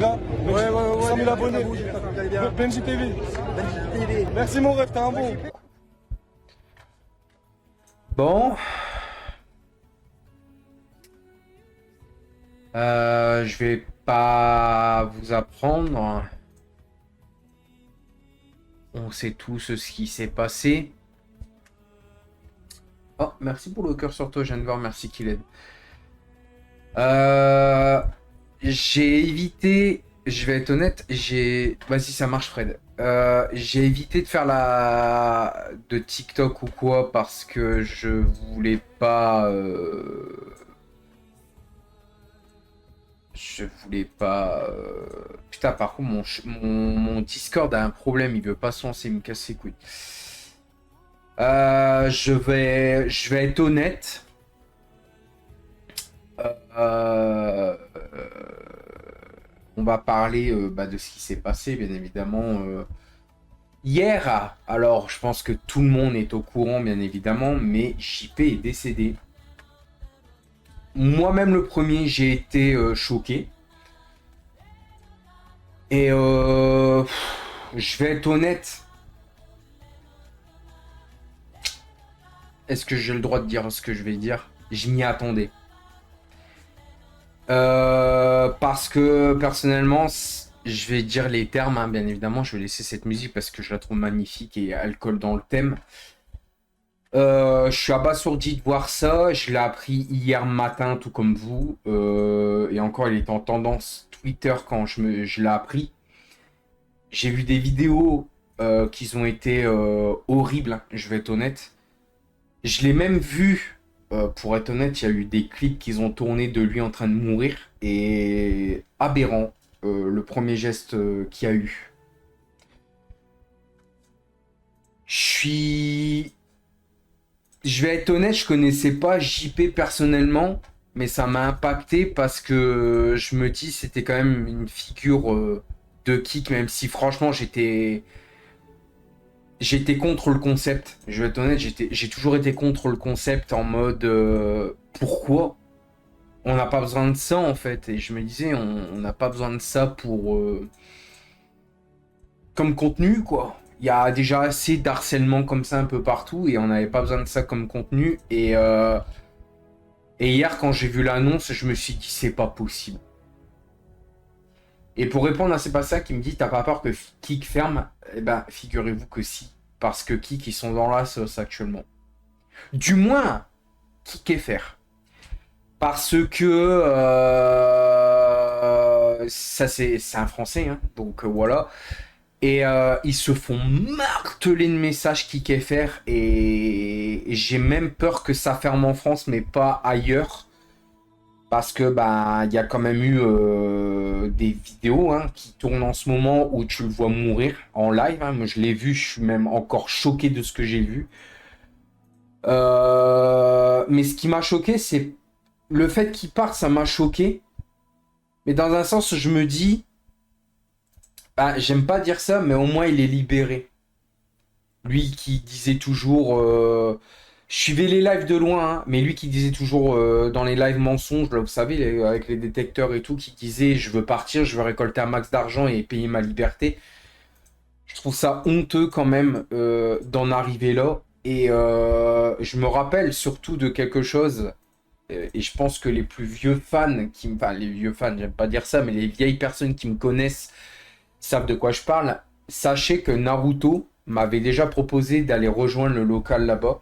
gars. Ouais, 100 000 les abonnés. vous allez bien. Benji TV. Benji TV. Merci mon rêve, t'es un bon. Bon. Je vais pas vous apprendre. On sait tous ce qui s'est passé. Oh, merci pour le cœur sur toi, je viens de voir, merci qu'il aide. J'ai évité, je vais être honnête, vas-y, ça marche Fred. J'ai évité de faire de TikTok ou quoi parce que je voulais pas... Je voulais pas... Putain, par contre, mon Discord a un problème, il veut pas se lancer, il me casse les couilles. Je vais être honnête. On va parler de ce qui s'est passé, bien évidemment. Hier, alors je pense que tout le monde est au courant, bien évidemment, mais JP est décédé. Moi-même, le premier, j'ai été choqué. Et je vais être honnête. Est-ce que j'ai le droit de dire ce que je vais dire? Je m'y attendais. Parce que personnellement, je vais dire les termes, hein, bien évidemment. Je vais laisser cette musique parce que je la trouve magnifique et elle colle dans le thème. Je suis abasourdi de voir ça. Je l'ai appris hier matin, tout comme vous. Et encore, il est en tendance Twitter quand je l'ai appris. J'ai vu des vidéos qui ont été horribles, hein, je vais être honnête. Je l'ai même vu, pour être honnête, il y a eu des clips qu'ils ont tournés de lui en train de mourir. Et aberrant, le premier geste qu'il y a eu. Je vais être honnête, je connaissais pas JP personnellement, mais ça m'a impacté parce que je me dis c'était quand même une figure de kick, même si franchement j'étais contre le concept. Je vais être honnête, j'ai toujours été contre le concept en mode pourquoi on n'a pas besoin de ça en fait. Et je me disais on n'a pas besoin de ça pour comme contenu quoi. Il y a déjà assez d'harcèlement comme ça un peu partout et on n'avait pas besoin de ça comme contenu. Et hier, quand j'ai vu l'annonce, je me suis dit, c'est pas possible. Et pour répondre à C'est pas ça qui me dit, t'as pas peur que Kik ferme? Eh ben, figurez-vous que si. Parce que Kik, ils sont dans la sauce actuellement. Du moins, Kik FR. Parce que ça, c'est un français, hein, donc voilà. Et ils se font marteler de messages KickFR et j'ai même peur que ça ferme en France mais pas ailleurs parce que il y a quand même eu des vidéos hein, qui tournent en ce moment où tu le vois mourir en live. Hein. Moi je l'ai vu, je suis même encore choqué de ce que j'ai vu. Mais ce qui m'a choqué, c'est le fait qu'il parte, ça m'a choqué. Mais dans un sens, je me dis. J'aime pas dire ça, mais au moins il est libéré. Lui qui disait toujours... Je suivais les lives de loin, hein, mais lui qui disait toujours dans les lives mensonges, là, vous savez, avec les détecteurs et tout, qui disait je veux partir, je veux récolter un max d'argent et payer ma liberté. Je trouve ça honteux quand même d'en arriver là. Et je me rappelle surtout de quelque chose, et je pense que les plus vieux fans, enfin les vieux fans, j'aime pas dire ça, mais les vieilles personnes qui me connaissent, savent de quoi je parle. Sachez que Naruto m'avait déjà proposé d'aller rejoindre le local là-bas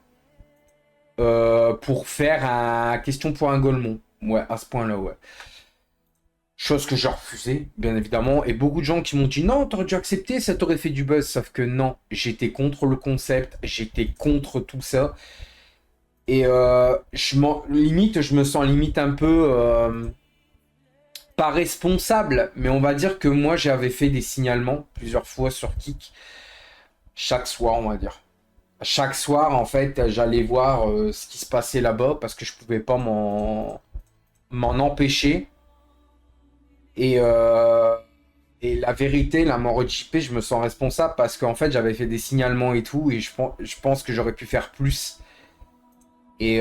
pour faire un question pour un Golemon. Ouais, à ce point-là, ouais. Chose que j'ai refusé, bien évidemment. Et beaucoup de gens qui m'ont dit non, t'aurais dû accepter, ça t'aurait fait du buzz. Sauf que non, j'étais contre le concept, j'étais contre tout ça. Et limite, je me sens limite un peu... pas responsable, mais on va dire que moi j'avais fait des signalements plusieurs fois sur Kik. Chaque soir, on va dire. Chaque soir, en fait, j'allais voir ce qui se passait là-bas parce que je pouvais pas m'en empêcher. Et la vérité, la mort de JP, je me sens responsable parce qu'en fait, j'avais fait des signalements et tout, et je pense que j'aurais pu faire plus. Et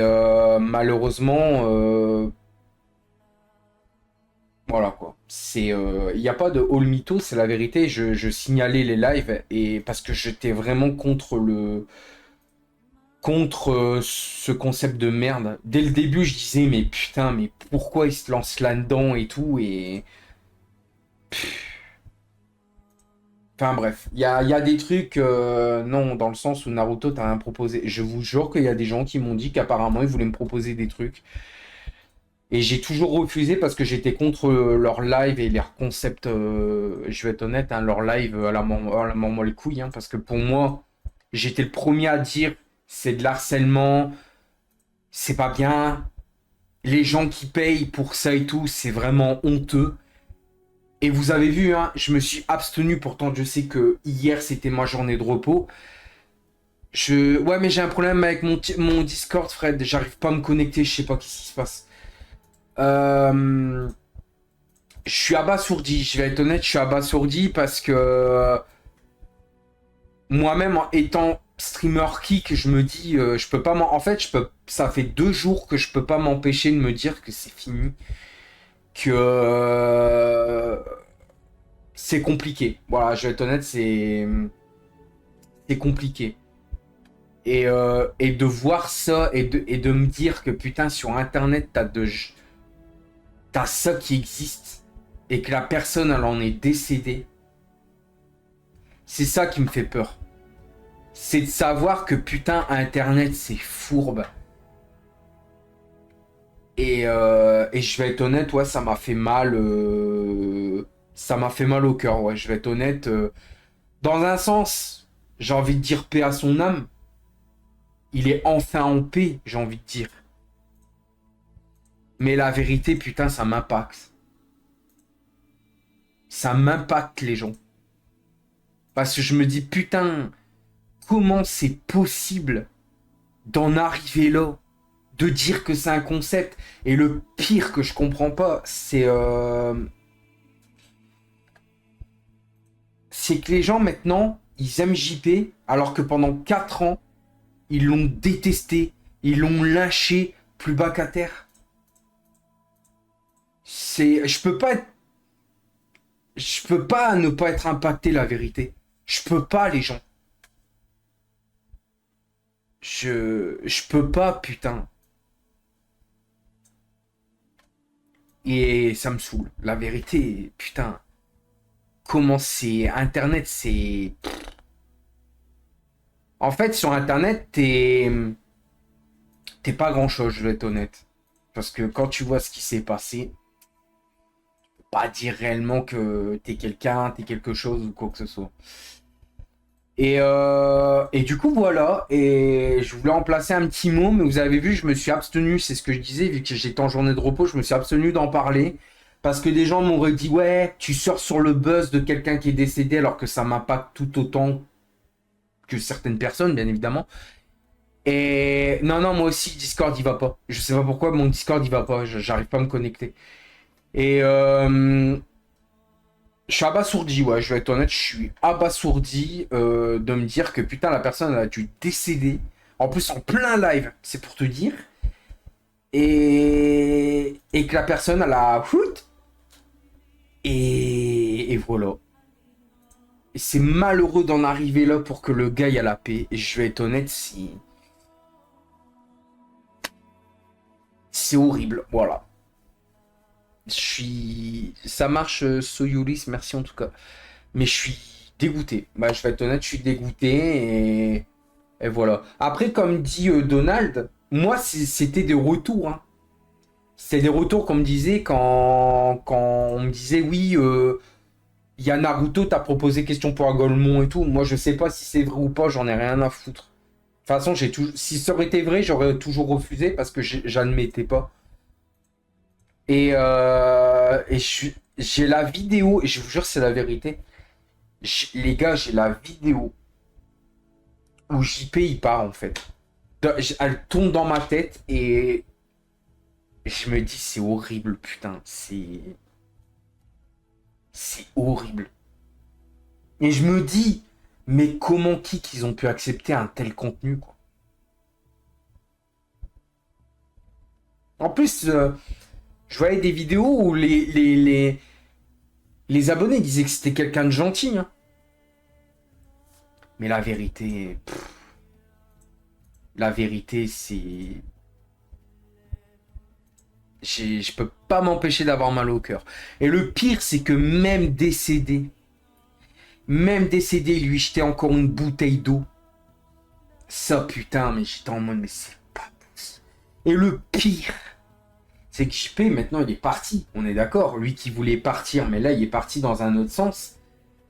malheureusement, Voilà quoi. Il n'y a pas de all mytho, c'est la vérité. Je signalais les lives et parce que j'étais vraiment contre ce concept de merde. Dès le début, je disais mais putain, mais pourquoi ils se lancent là-dedans et tout et enfin bref, il y a des trucs non dans le sens où Naruto t'a rien proposé. Je vous jure qu'il y a des gens qui m'ont dit qu'apparemment ils voulaient me proposer des trucs. Et j'ai toujours refusé parce que j'étais contre leur live et leur concept, je vais être honnête, hein, leur live à la mort les couilles, hein, parce que pour moi, j'étais le premier à dire c'est de l'harcèlement, c'est pas bien, les gens qui payent pour ça et tout, c'est vraiment honteux. Et vous avez vu, hein, je me suis abstenu, pourtant je sais que hier c'était ma journée de repos. Ouais, mais j'ai un problème avec mon Discord, Fred, j'arrive pas à me connecter, je sais pas ce qui se passe. Euh... Je suis abasourdi, je vais être honnête, je suis abasourdi parce que moi-même, en étant streamer kick, je me dis, je peux pas en fait, ça fait 2 jours que je peux pas m'empêcher de me dire que c'est fini, que c'est compliqué. Voilà, je vais être honnête, c'est compliqué. Et de voir ça et de me dire que putain, sur Internet, t'as ça qui existe et que la personne, elle en est décédée, c'est ça qui me fait peur. C'est de savoir que putain, Internet, c'est fourbe. Et je vais être honnête, ouais, ça m'a fait mal. Ça m'a fait mal au cœur, ouais, je vais être honnête. Dans un sens, j'ai envie de dire paix à son âme. Il est enfin en paix, j'ai envie de dire. Mais la vérité, putain, ça m'impacte. Ça m'impacte, les gens. Parce que je me dis, putain, comment c'est possible d'en arriver là? De dire que c'est un concept. Et le pire que je comprends pas, c'est que les gens maintenant, ils aiment JP, alors que pendant 4 ans, ils l'ont détesté, ils l'ont lynché plus bas qu'à terre. Je peux pas ne pas être impacté, la vérité. Je peux pas, les gens. Je peux pas, putain. Et ça me saoule. La vérité, putain. Comment c'est Internet, c'est en fait sur Internet, t'es pas grand-chose, je vais être honnête. Parce que quand tu vois ce qui s'est passé, pas dire réellement que t'es quelqu'un, t'es quelque chose ou quoi que ce soit. Et du coup, voilà. Et je voulais en placer un petit mot, mais vous avez vu, je me suis abstenu, c'est ce que je disais, vu que j'étais en journée de repos, je me suis abstenu d'en parler. Parce que des gens m'auraient dit, ouais, tu sors sur le buzz de quelqu'un qui est décédé, alors que ça m'impacte tout autant que certaines personnes, bien évidemment. Et non, non, moi aussi, Discord, il va pas. Je sais pas pourquoi, mon Discord, il va pas. J'arrive pas à me connecter. Et je suis abasourdi, ouais, je vais être honnête, je suis abasourdi de me dire que putain, la personne elle a dû décéder. En plus, en plein live, c'est pour te dire. Et que la personne, elle a. Et voilà. Et c'est malheureux d'en arriver là pour que le gars y a la paix. Et je vais être honnête, c'est horrible. Voilà. Ça marche, Soyulis, merci en tout cas. Mais je suis dégoûté. Bah, je vais être honnête, je suis dégoûté et voilà. Après, comme dit Donald, moi, c'était des retours, hein. C'était des retours qu'on me disait quand on me disait oui, il y a Naruto, t'as proposé question pour Agolmon et tout. Moi, je sais pas si c'est vrai ou pas, j'en ai rien à foutre. De toute façon, si ça aurait été vrai, j'aurais toujours refusé parce que j'admettais pas. Et j'ai la vidéo, et je vous jure, c'est la vérité. Les gars, j'ai la vidéo où JP il part en fait. Elle tombe dans ma tête et je me dis c'est horrible, putain, c'est horrible. Et je me dis mais comment qu'ils ont pu accepter un tel contenu quoi. En plus, Je voyais des vidéos où les abonnés disaient que c'était quelqu'un de gentil. Hein. Mais la vérité... la vérité, c'est... Je peux pas m'empêcher d'avoir mal au cœur. Et le pire, c'est que même décédé, il lui jetait encore une bouteille d'eau. Ça, putain, mais j'étais en mode, mais c'est pas possible. Et le pire, c'est que JP, maintenant, il est parti. On est d'accord. Lui qui voulait partir, mais là, il est parti dans un autre sens.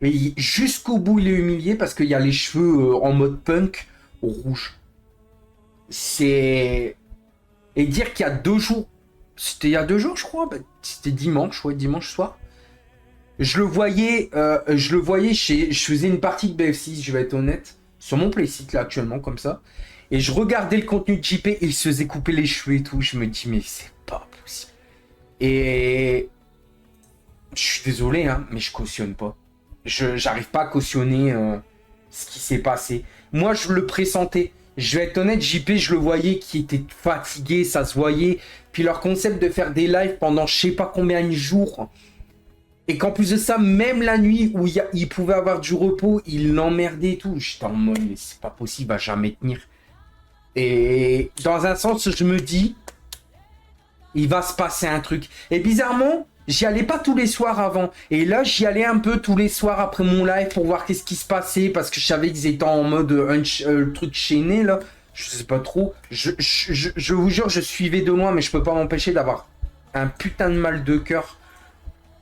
Et jusqu'au bout, il est humilié parce qu'il y a les cheveux en mode punk au rouge. C'est... Et dire qu'il y a 2 jours, c'était il y a 2 jours, je crois, c'était dimanche, ouais, dimanche soir. Je le voyais je faisais une partie de BF6, je vais être honnête, sur mon playsite là actuellement, comme ça. Et je regardais le contenu de JP et il se faisait couper les cheveux et tout. Je me dis, mais c'est pas possible. Et je suis désolé, hein, mais je cautionne pas. J'arrive pas à cautionner ce qui s'est passé. Moi, je le pressentais. Je vais être honnête, JP, je le voyais qui était fatigué, ça se voyait. Puis leur concept de faire des lives pendant je sais pas combien de jours. Et qu'en plus de ça, même la nuit où il pouvait avoir du repos, il l'emmerdait et tout. J'étais en mode, mais c'est pas possible, il va jamais tenir. Et dans un sens, je me dis, il va se passer un truc. Et bizarrement, j'y allais pas tous les soirs avant. Et là, j'y allais un peu tous les soirs après mon live pour voir qu'est-ce qui se passait. Parce que je savais qu'ils étaient en mode truc chaîné, là. Je sais pas trop. Je vous jure, je suivais de loin, mais je peux pas m'empêcher d'avoir un putain de mal de cœur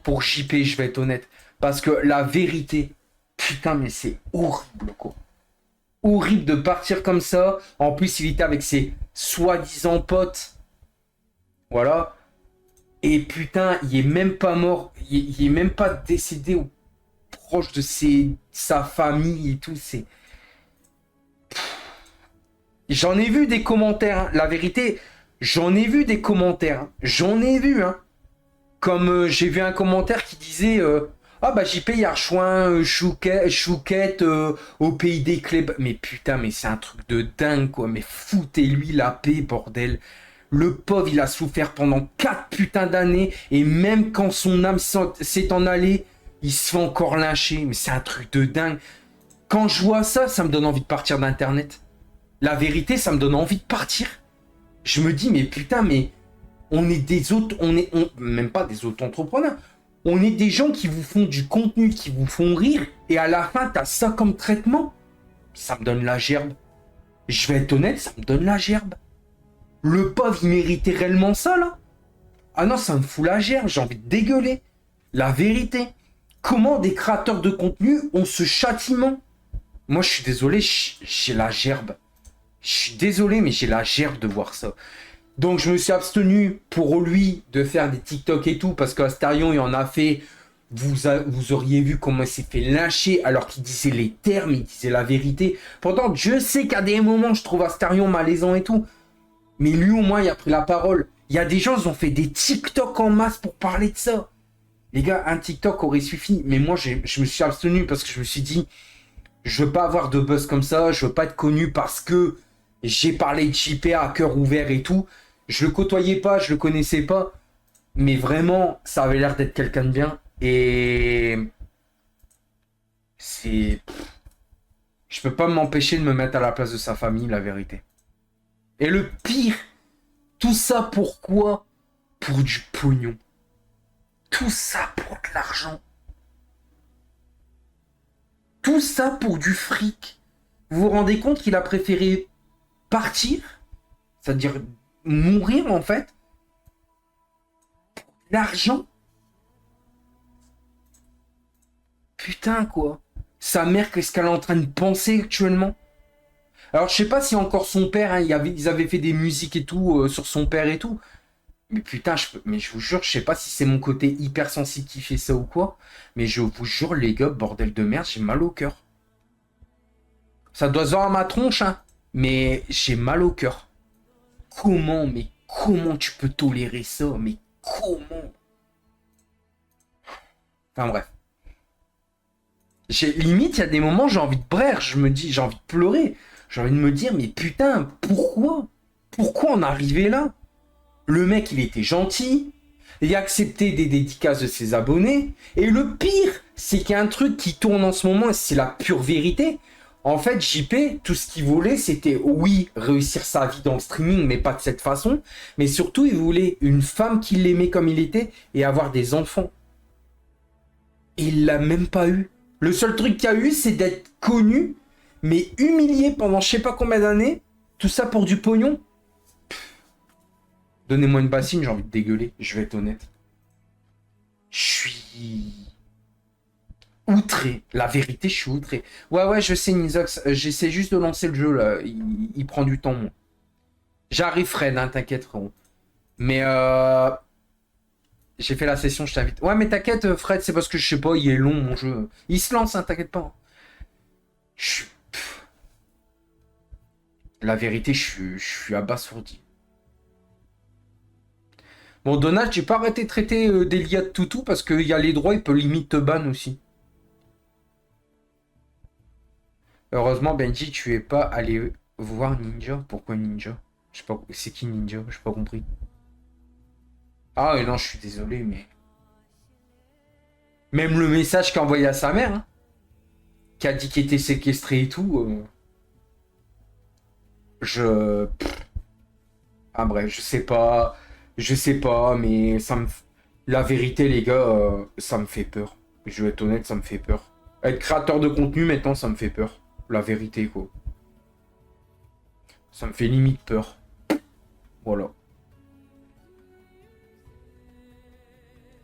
pour JP, je vais être honnête. Parce que la vérité, putain, mais c'est horrible, quoi. Horrible de partir comme ça. En plus, il était avec ses soi-disant potes. Voilà. Et putain, il est même pas mort. Il est même pas décédé ou proche de sa famille et tout. C'est... J'en ai vu des commentaires. Hein. La vérité, j'en ai vu des commentaires. Hein. J'en ai vu. Hein. Comme j'ai vu un commentaire qui disait... ah bah JP il a rejoint Chouquette au pays des clés. Mais putain, mais c'est un truc de dingue quoi. Mais foutez-lui la paix, bordel. Le pauvre, il a souffert pendant 4 putains d'années. Et même quand son âme s'est en allée, il se fait encore lyncher. Mais c'est un truc de dingue. Quand je vois ça, ça me donne envie de partir d'Internet. La vérité, ça me donne envie de partir. Je me dis, mais putain, mais on est des autres... même pas des autres entrepreneurs. On est des gens qui vous font du contenu, qui vous font rire. Et à la fin, t'as ça comme traitement. Ça me donne la gerbe. Je vais être honnête, ça me donne la gerbe. Le pauvre, il méritait réellement ça, là. Ah non, ça me fout la gerbe. J'ai envie de dégueuler. La vérité. Comment des créateurs de contenu ont ce châtiment? Moi, je suis désolé, j'ai la gerbe. Je suis désolé, mais j'ai la gerbe de voir ça. Donc, je me suis abstenu pour lui de faire des TikTok et tout, parce qu'Astarion, il en a fait. Vous auriez vu comment il s'est fait lyncher alors qu'il disait les termes, il disait la vérité. Pourtant, je sais qu'à des moments, je trouve Astarion malaisant et tout. Mais lui, au moins, il a pris la parole. Il y a des gens, ils ont fait des TikTok en masse pour parler de ça. Les gars, un TikTok aurait suffi. Mais moi, je me suis abstenu parce que je me suis dit, je veux pas avoir de buzz comme ça. Je veux pas être connu parce que j'ai parlé de JP à cœur ouvert et tout. Je le côtoyais pas, je le connaissais pas. Mais vraiment, ça avait l'air d'être quelqu'un de bien. Et... c'est... je peux pas m'empêcher de me mettre à la place de sa famille, la vérité. Et le pire, tout ça pourquoi? Pour du pognon. Tout ça pour de l'argent. Tout ça pour du fric. Vous vous rendez compte qu'il a préféré partir? C'est-à-dire mourir en fait? Pour de l'argent? Putain quoi. Sa mère, qu'est-ce qu'elle est en train de penser actuellement? Alors, je sais pas si encore son père, hein, ils avaient fait des musiques et tout sur son père et tout. Mais putain, mais je vous jure, je sais pas si c'est mon côté hypersensible qui fait ça ou quoi. Mais je vous jure, les gars, bordel de merde, j'ai mal au cœur. Ça doit se voir à ma tronche, hein. Mais j'ai mal au cœur. Mais comment tu peux tolérer ça? Mais comment? Enfin bref. Limite, il y a des moments, j'ai envie de braire, je me dis, j'ai envie de pleurer. J'ai envie de me dire, mais putain, pourquoi? Pourquoi en arriver là? Le mec, il était gentil. et accepter des dédicaces de ses abonnés. Et le pire, c'est qu'il y a un truc qui tourne en ce moment, et c'est la pure vérité. En fait, JP, tout ce qu'il voulait, c'était, oui, réussir sa vie dans le streaming, mais pas de cette façon. Mais surtout, il voulait une femme qui l'aimait comme il était et avoir des enfants. Et il l'a même pas eu. Le seul truc qu'il y a eu, c'est d'être connu, mais humilié pendant je sais pas combien d'années. Tout ça pour du pognon. Donnez-moi une bassine, j'ai envie de dégueuler. Je vais être honnête. Je suis outré. La vérité, je suis outré. Ouais, je sais, Nizox. J'essaie juste de lancer le jeu, là. Il prend du temps, moi. J'arrive, Fred, hein, t'inquiète, frérot. Mais, j'ai fait la session, je t'invite. Ouais, mais t'inquiète, Fred, c'est parce que je sais pas, il est long, mon jeu. Il se lance, hein, t'inquiète pas. La vérité, je suis abasourdi. Bon, Donald, j'ai pas arrêté de traiter d'Elia de toutou parce qu'il y a les droits, il peut limite te ban aussi. Heureusement, Benji, tu es pas allé voir Ninja. Pourquoi Ninja? Je sais pas, c'est qui Ninja? J'ai pas compris. Ah, non, je suis désolé, mais... Même le message qu'a envoyé à sa mère, hein, qui a dit qu'il était séquestré et tout, Ah bref, je sais pas, mais ça me... La vérité, les gars, ça me fait peur. Je vais être honnête, ça me fait peur. Être créateur de contenu, maintenant, ça me fait peur. La vérité, quoi. Ça me fait limite peur. Voilà.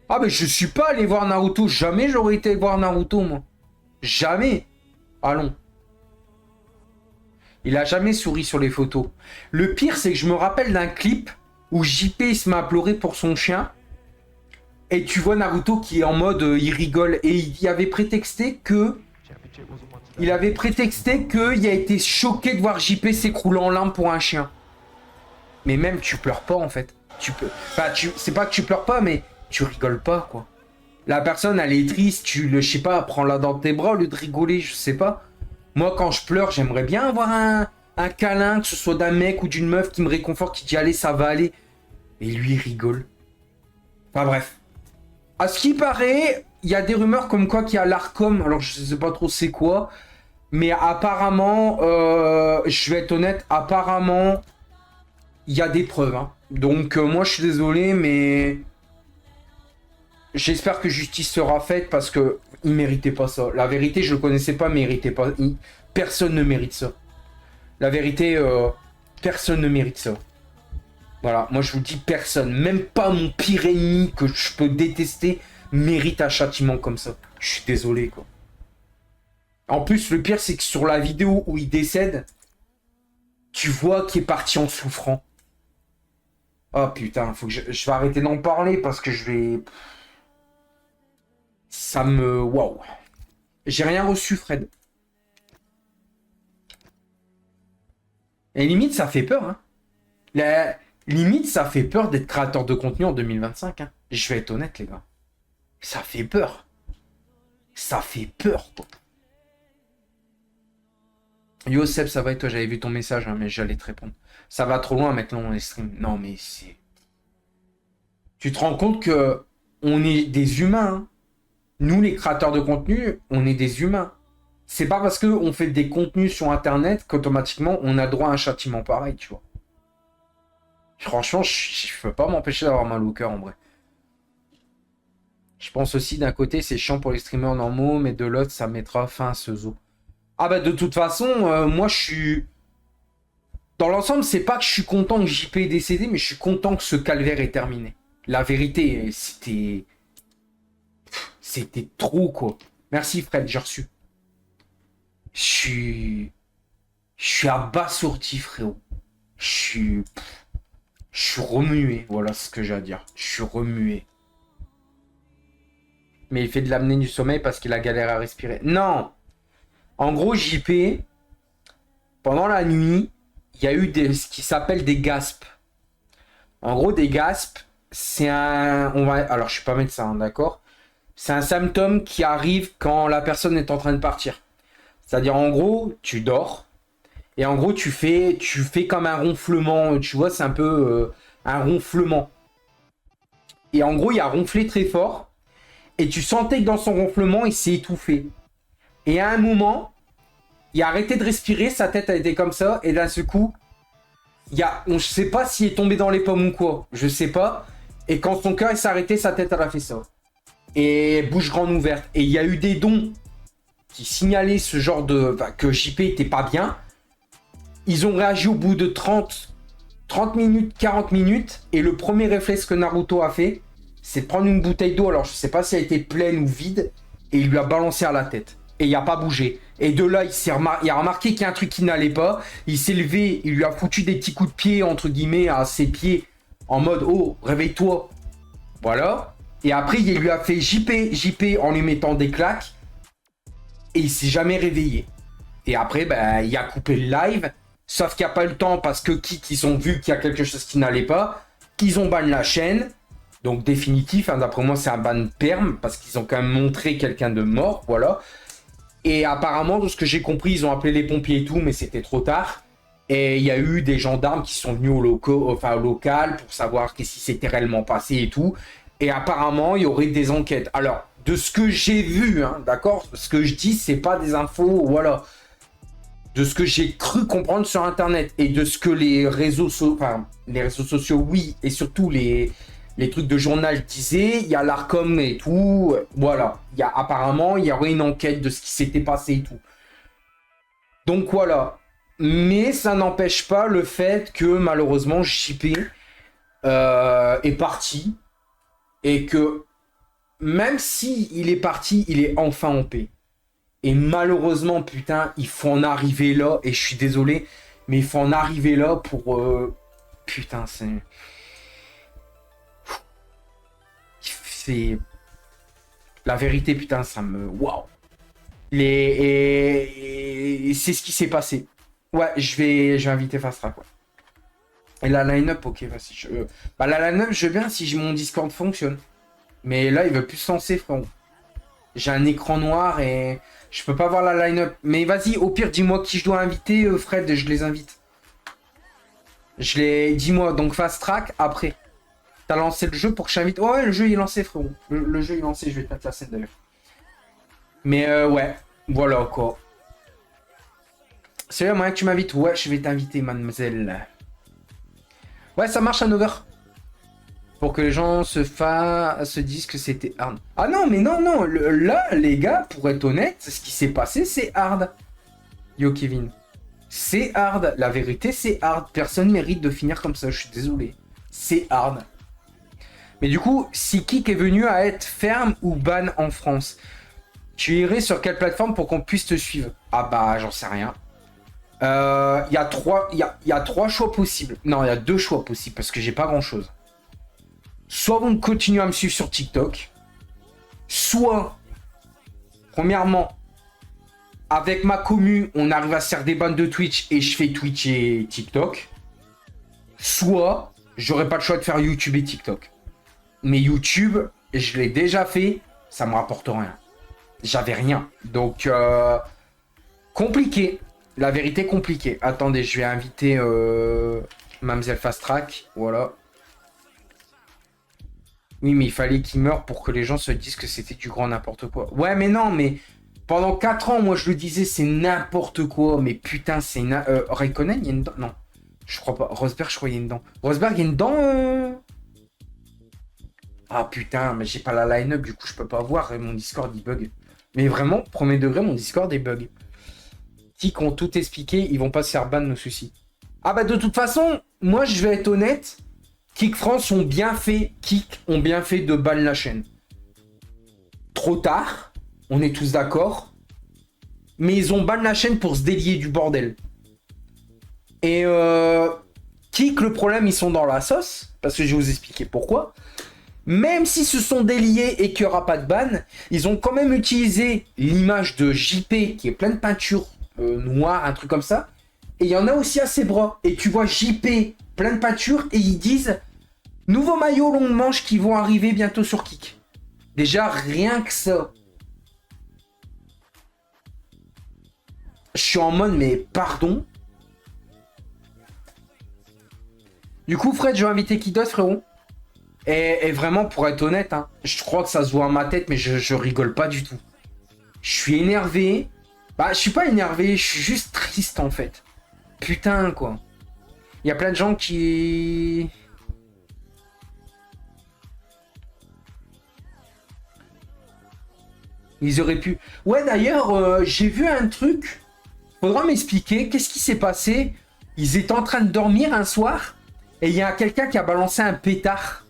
Ah, mais je suis pas allé voir Naruto. Jamais j'aurais été voir Naruto, moi. Jamais. Allons. Il a jamais souri sur les photos. Le pire, c'est que je me rappelle d'un clip où JP il se met à pleurer pour son chien. Et tu vois Naruto qui est en mode, il rigole. Et il avait prétexté que... Il avait prétexté qu'il a été choqué de voir JP s'écrouler en larmes pour un chien. Mais même, tu pleures pas, en fait. Tu peux... Enfin, c'est pas que tu pleures pas, mais tu rigoles pas, quoi. La personne, elle est triste, je sais pas, prends-la dans tes bras au lieu de rigoler, je sais pas. Moi, quand je pleure, j'aimerais bien avoir un câlin, que ce soit d'un mec ou d'une meuf qui me réconforte, qui dit allez, ça va aller. Et lui, il rigole. Enfin bref. À ce qui paraît, il y a des rumeurs comme quoi qu'il y a l'Arcom, alors je sais pas trop c'est quoi, mais apparemment, je vais être honnête, apparemment, il y a des preuves. Hein. Donc moi, je suis désolé, mais... J'espère que justice sera faite parce que il méritait pas ça. La vérité, je le connaissais pas, mais il méritait pas. Personne ne mérite ça. La vérité, personne ne mérite ça. Voilà, moi je vous dis personne. Même pas mon pire ennemi que je peux détester mérite un châtiment comme ça. Je suis désolé, quoi. En plus, le pire, c'est que sur la vidéo où il décède, tu vois qu'il est parti en souffrant. Oh putain, faut que je vais arrêter d'en parler parce que je vais... Ça me... Waouh. J'ai rien reçu, Fred. Et limite, ça fait peur. Hein. Limite, ça fait peur d'être créateur de contenu en 2025. Hein. Je vais être honnête, les gars. Ça fait peur. Ça fait peur, quoi. Yo, Seb, ça va et toi? J'avais vu ton message, hein, mais j'allais te répondre. Ça va trop loin maintenant, les streams. Non, mais c'est... Tu te rends compte que on est des humains, hein. Nous, les créateurs de contenu, on est des humains. C'est pas parce qu'on fait des contenus sur Internet qu'automatiquement, on a droit à un châtiment pareil, tu vois. Franchement, je peux pas m'empêcher d'avoir mal au cœur, en vrai. Je pense aussi, d'un côté, c'est chiant pour les streamers normaux, mais de l'autre, ça mettra fin à ce zoo. Ah bah, de toute façon, moi, je suis... Dans l'ensemble, c'est pas que je suis content que JP est décédé, mais je suis content que ce calvaire est terminé. La vérité, c'était... C'était trop, quoi. Merci, Fred, j'ai reçu. Je suis abasourdi, frérot. Je suis remué. Voilà ce que j'ai à dire. Je suis remué. Mais il fait de l'apnée du sommeil parce qu'il a galéré à respirer. Non. En gros, JP, pendant la nuit, il y a eu ce qui s'appelle des gaspes. En gros, des gaspes, c'est un... Alors, je suis pas médecin, d'accord ? C'est un symptôme qui arrive quand la personne est en train de partir. C'est-à-dire, en gros, tu dors. Et en gros, tu fais comme un ronflement. Tu vois, c'est un peu un ronflement. Et en gros, il a ronflé très fort. Et tu sentais que dans son ronflement, il s'est étouffé. Et à un moment, il a arrêté de respirer, sa tête a été comme ça. Et d'un seul coup, je sais pas s'il est tombé dans les pommes ou quoi. Je sais pas. Et quand son cœur s'est arrêté, sa tête, elle a fait ça. Et bouche grande ouverte. Et il y a eu des dons qui signalaient ce genre de... Enfin, que JP était pas bien. Ils ont réagi au bout de 30 minutes, 40 minutes. Et le premier réflexe que Naruto a fait, c'est de prendre une bouteille d'eau. Alors, je sais pas si elle était pleine ou vide. Et il lui a balancé à la tête. Et il a pas bougé. Et de là, il a remarqué qu'il y a un truc qui n'allait pas. Il s'est levé. Il lui a foutu des petits coups de pied, entre guillemets, à ses pieds. En mode, oh, réveille-toi. Voilà. Et après, il lui a fait JP en lui mettant des claques. Et il s'est jamais réveillé. Et après, ben, il a coupé le live. Sauf qu'il n'y a pas eu le temps parce que ils ont vu qu'il y a quelque chose qui n'allait pas. Qu'ils ont ban la chaîne. Donc définitif, hein, d'après moi, c'est un ban perm. Parce qu'ils ont quand même montré quelqu'un de mort. Voilà. Et apparemment, de ce que j'ai compris, ils ont appelé les pompiers et tout. Mais c'était trop tard. Et il y a eu des gendarmes qui sont venus au local pour savoir qu'est-ce qui s'était réellement passé et tout. Et apparemment, il y aurait des enquêtes. Alors, de ce que j'ai vu, hein, d'accord, ce que je dis, c'est pas des infos, voilà. De ce que j'ai cru comprendre sur Internet et de ce que les réseaux sociaux, oui, et surtout les trucs de journal disaient, il y a l'Arcom et tout, voilà. Apparemment, il y aurait une enquête de ce qui s'était passé et tout. Donc voilà. Mais ça n'empêche pas le fait que malheureusement JP est parti et que même si il est parti, il est enfin en paix. Et malheureusement, putain, il faut en arriver là. Et je suis désolé, mais il faut en arriver là pour... Putain, c'est... La vérité, putain, ça me... Waouh. Et c'est ce qui s'est passé. Ouais, je vais inviter Fast Track, ouais. Et la line-up, ok, vas-y. Bah, la line-up, je veux bien si mon Discord fonctionne. Mais là, il veut plus se lancer, frérot. J'ai un écran noir et je peux pas voir la line-up. Mais vas-y, au pire, dis-moi qui je dois inviter, Fred, et je les invite. Dis-moi, donc Fast Track, après. T'as lancé le jeu pour que je t'invite. Ouais, le jeu, il est lancé, frérot. Le jeu, il est lancé, je vais te mettre la scène, d'ailleurs. Mais ouais, voilà, quoi. C'est vrai, moyen que tu m'invites. Ouais, je vais t'inviter, mademoiselle. Ouais, ça marche à 9h. Pour que les gens se disent que c'était hard. Ah non, mais non. Là, les gars, pour être honnête, ce qui s'est passé, c'est hard. Yo, Kevin. C'est hard. La vérité, c'est hard. Personne mérite de finir comme ça. Je suis désolé. C'est hard. Mais du coup, si Kik est venu à être ferme ou ban en France, tu irais sur quelle plateforme pour qu'on puisse te suivre? Ah bah, j'en sais rien. Il y a trois choix possibles. Non, il y a deux choix possibles parce que j'ai pas grand chose. Soit vous continuez à me suivre sur TikTok, soit, premièrement, avec ma commu, on arrive à se faire des bandes de Twitch et je fais Twitch et TikTok. Soit, j'aurais pas le choix de faire YouTube et TikTok. Mais YouTube, je l'ai déjà fait, ça me rapporte rien. J'avais rien. Donc, compliqué. La vérité, compliquée. Attendez, je vais inviter Mademoiselle Fast Track. Voilà. Oui, mais il fallait qu'il meure pour que les gens se disent que c'était du grand n'importe quoi. Ouais, mais non, mais pendant 4 ans, moi, je le disais, c'est n'importe quoi. Mais putain, c'est... Raikkonen, il y a une dent? Non, je crois pas. Rosberg, je crois qu'il y a une dent. Rosberg, il y a une dent Ah putain, mais j'ai pas la line-up, du coup, je peux pas voir. Et mon Discord, il bug. Mais vraiment, premier degré, mon Discord, il bug. Qui ont tout expliqué, ils vont pas se faire ban, nos soucis. Ah bah, de toute façon, moi, je vais être honnête... Kick France ont bien fait de ban la chaîne. Trop tard, on est tous d'accord. Mais ils ont ban la chaîne pour se délier du bordel. Et Kick, le problème, ils sont dans la sauce. Parce que je vais vous expliquer pourquoi. Même s'ils se sont déliés et qu'il n'y aura pas de ban, ils ont quand même utilisé l'image de JP qui est plein de peinture noire, un truc comme ça. Et il y en a aussi à ses bras. Et tu vois JP plein de peinture et ils disent nouveau maillot longue manche qui vont arriver bientôt sur Kick. Déjà, rien que ça. Je suis en mode, mais pardon. Du coup, Fred, je vais inviter qui d'autre, frérot? Et vraiment, pour être honnête, hein, je crois que ça se voit à ma tête, mais je rigole pas du tout. Je suis énervé. Bah, je suis pas énervé, je suis juste triste en fait. Putain, quoi. Il y a plein de gens qui... Ils auraient pu... Ouais, d'ailleurs, j'ai vu un truc. Faudra m'expliquer. Qu'est-ce qui s'est passé? Ils étaient en train de dormir un soir. Et il y a quelqu'un qui a balancé un pétard.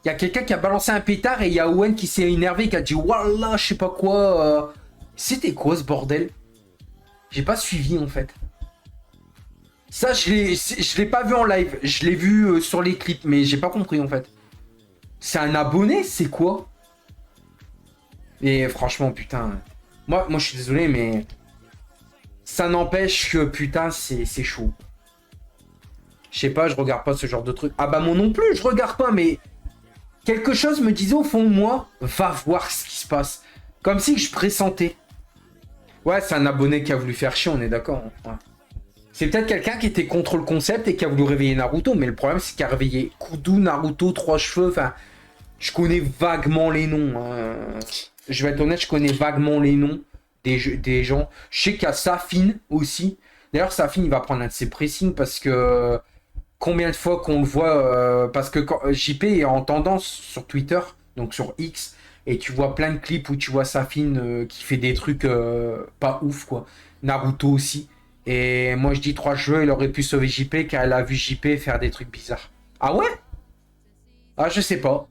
Il y a quelqu'un qui a balancé un pétard. Et il y a Owen qui s'est énervé. Qui a dit, wallah, je sais pas quoi. C'était quoi ce bordel? J'ai pas suivi, en fait. Ça, je l'ai pas vu en live. Je l'ai vu sur les clips. Mais j'ai pas compris, en fait. C'est un abonné? C'est quoi? Et franchement, putain, moi je suis désolé, mais ça n'empêche que, putain, c'est chaud. Je sais pas, je regarde pas ce genre de truc. Ah bah moi non plus, je regarde pas, mais quelque chose me disait au fond de moi, va voir ce qui se passe. Comme si je pressentais. Ouais, c'est un abonné qui a voulu faire chier, on est d'accord. Hein. Ouais. C'est peut-être quelqu'un qui était contre le concept et qui a voulu réveiller Naruto, mais le problème c'est qu'il a réveillé Kudu, Naruto, Trois Cheveux, enfin... Je connais vaguement les noms. Hein. Je vais être honnête, je connais vaguement les noms des gens. Je sais qu'il y a Safin aussi. D'ailleurs, Safin, il va prendre un de ses pressings parce que combien de fois qu'on le voit, parce que JP est en tendance sur Twitter, donc sur X, et tu vois plein de clips où tu vois Safin qui fait des trucs pas ouf, quoi. Naruto aussi. Et moi, je dis Trois Cheveux, il aurait pu sauver JP car elle a vu JP faire des trucs bizarres. Ah ouais? Ah, je sais pas.